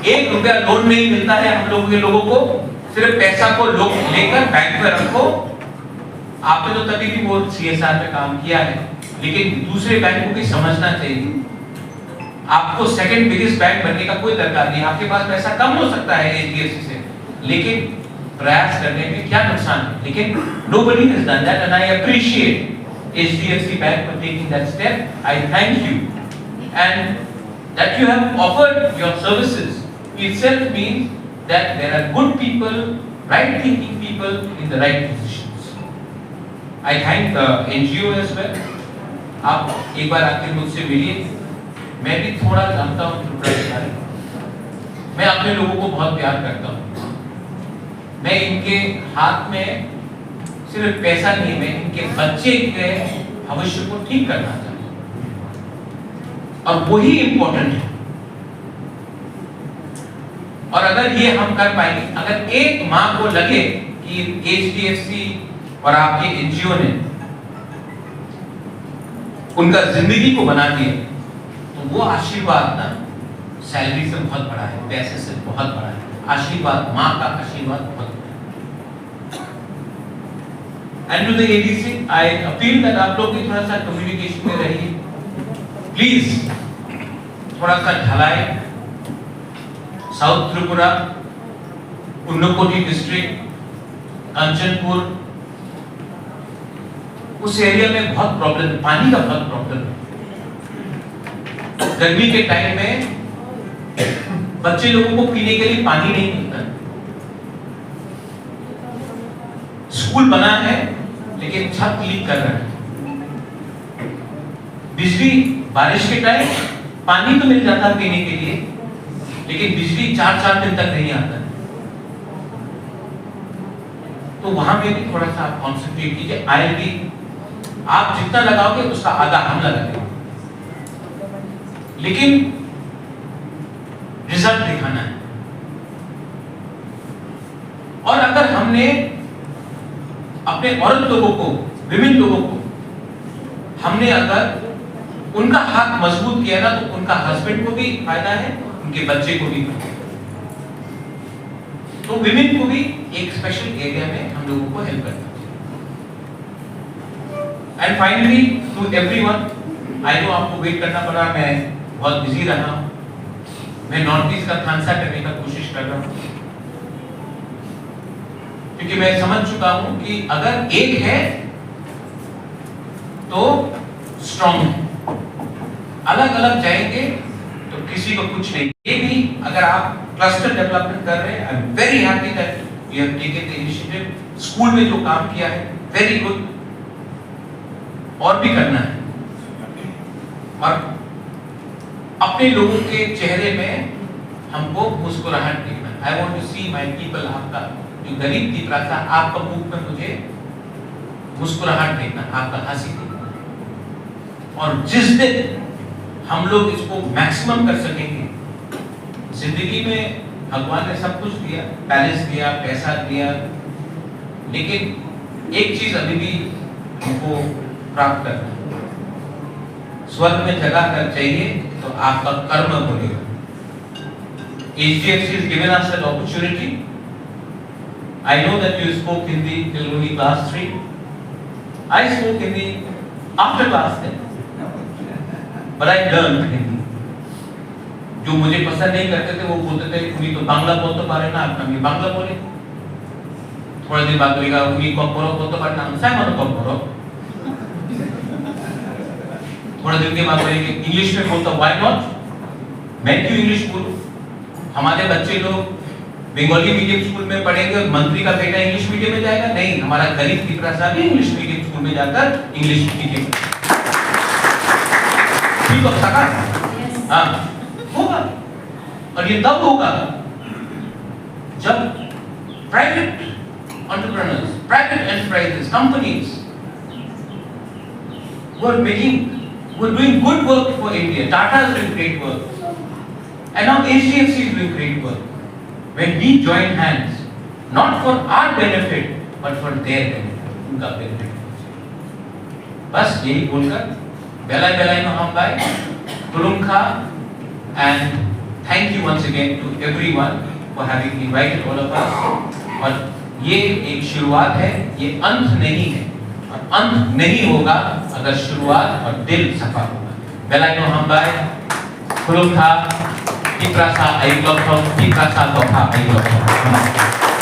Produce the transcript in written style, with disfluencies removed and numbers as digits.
₹1 loan नहीं मिलता है हम लोगों के लोगों को। सिर्फ पैसा को लोग लेकर बैंक में रखो। आपने तो तभी भी वो CSR पे काम किया है, लेकिन दूसरे बैंक को भी समझना चाहिए। आपको सेकंड बिगेस्ट बैंक बनने का कोई दरकार नहीं। आपके पास पैसा कम हो सकता है HDFC से, लेकिन प्रयास करने में क्या नुकसान है। लेकिन nobody has done that and I appreciate HDFC Bank for taking that step. I thank you, and that you have offered your services itself means that there are good people, right thinking people in the right positions. I thank the NGO as well. आप एक बार आकर मुझसे मिलिए। मैं भी थोड़ा जानता हूँ त्रिपुरा के बारे में। मैं अपने लोगों को बहुत प्यार करता हूँ। मैं इनके हाथ में सिर्फ पैसा नहीं, मैं इनके बच्चे के भविष्य को ठीक करना चाहता हूँ, और वही इम्पोर्टेंट है। और अगर ये हम कर पाएंगे, अगर एक माँ को लगे कि HDFC और आपके NGO ने उनका जिंदगी को बना दिया, तो वो आशीर्वाद ना सैलरी से बहुत बड़ा है, पैसे से बहुत बड़ा है। आशीर्वाद, माँ का आशीर्वाद बहुत बड़ा है। And to the ADC, I appeal that आप लोग भी थोड़ा सा कम्युनिकेशन में रहिए प्लीज। थोड़ा सा ढलाई, साउथ त्रिपुरा, उन्नकोटी डिस्ट्रिक्ट, कंचनपुर, उस एरिया में बहुत प्रॉब्लम है, पानी का बहुत प्रॉब्लम है। गर्मी के टाइम में बच्चे लोगों को पीने के लिए पानी नहीं मिलता। स्कूल बना है लेकिन छत लीक कर रहा है। बिजली, बारिश के टाइम पानी तो मिल जाता है पीने के लिए, लेकिन बिजली 4-4 दिन तक नहीं आता। तो वहां पे भी थोड़ा सा आप कॉन्सेंट्रेट कीजिए। आएगी, आप जितना लगाओगे उसका आधा हम लगाएंगे, लेकिन रिजल्ट दिखाना है। और अगर हमने अपने औरत लोगों को, विमेन लोगों को, हमने अगर उनका हाथ मजबूत किया ना, तो उनका हस्बैंड को भी फायदा है, उनके बच्चे को भी। तो विमेन को भी एक स्पेशल एरिया में हम लोगों को हेल्प करना चाहिए। And finally to everyone, I know आपको वेट करना पड़ा, मैं बहुत बिजी रहा हूं। मैं नॉर्थ ईस्ट का खानसा करने का कोशिश कर रहा हूं, क्योंकि मैं समझ चुका हूं कि अगर एक है तो स्ट्रॉन्ग है। अलग अलग जाएंगे तो किसी को कुछ नहीं। ये भी अगर आप क्लस्टर डेवलपमेंट कर रहे हैं, I am very happy that you have taken the initiative. School में जो काम किया है, वेरी गुड, और भी करना है। और अपने लोगों के चेहरे में हमको मुस्कुराहट देखना। I want to see my people, आपका जो गरीब दीपरा था, आपका मुख में मुझे मुस्कुराहट देखना, आपका हंसी देखना। और जिस दिन हम लोग इसको मैक्सिमम कर सकेंगे, जिंदगी में भगवान ने सब कुछ दिया, पैलेस दिया, पैसा दिया, लेकिन एक चीज अभी भी हमको प्राप्त करना है। स्वर्ग में जगह कर चाहिए तो आपका कर्म बोलेगा। HDFC has given us an opportunity. I know that you spoke Hindi till only class 3. I spoke Hindi after class 10. But I learned Hindi. जो मुझे पसंद नहीं करते थे वो बोलते थे उन्हीं तो बांग्ला बोलते पारे ना, अपना भी बांग्ला बोले। थोड़ा दिन बाद बोलेगा उन्हीं को बोलो बोलते पारे ना, हमसे मत को बोलो। थोड़ा दिन के बाद बोलेंगे इंग्लिश में बोलता, व्हाई नॉट, मैं क्यों इंग्लिश बोलूं। हमारे बच्चे लोग बंगाली मीडियम स्कूल में पढ़ेंगे और मंत्री का बेटा इंग्लिश मीडियम में जाएगा? नहीं, हमारा गरीब दीपरा साहब इंग्लिश मीडियम स्कूल में जाकर इंग्लिश सीखेंगे। ठीक हो सका? हाँ, होगा। और ये तब होगा जब private entrepreneurs, private enterprises, companies were doing good work for India. Tata is doing great work, and now HDFC is doing great work. When we join hands, not for our benefit, but for their benefit, उनका benefit। बस यही बोलकर बेलाई बेलाई में हम bye कुलुंखा and Thank you once again to everyone for having invited all of us. और ये एक शुरुआत है, ये अंत नहीं है, और अंत नहीं होगा अगर शुरुआत और दिल सफा होगा. Belaino hambay, kulung tha, iprasa ay lokong, iprasa lokha ay lokong.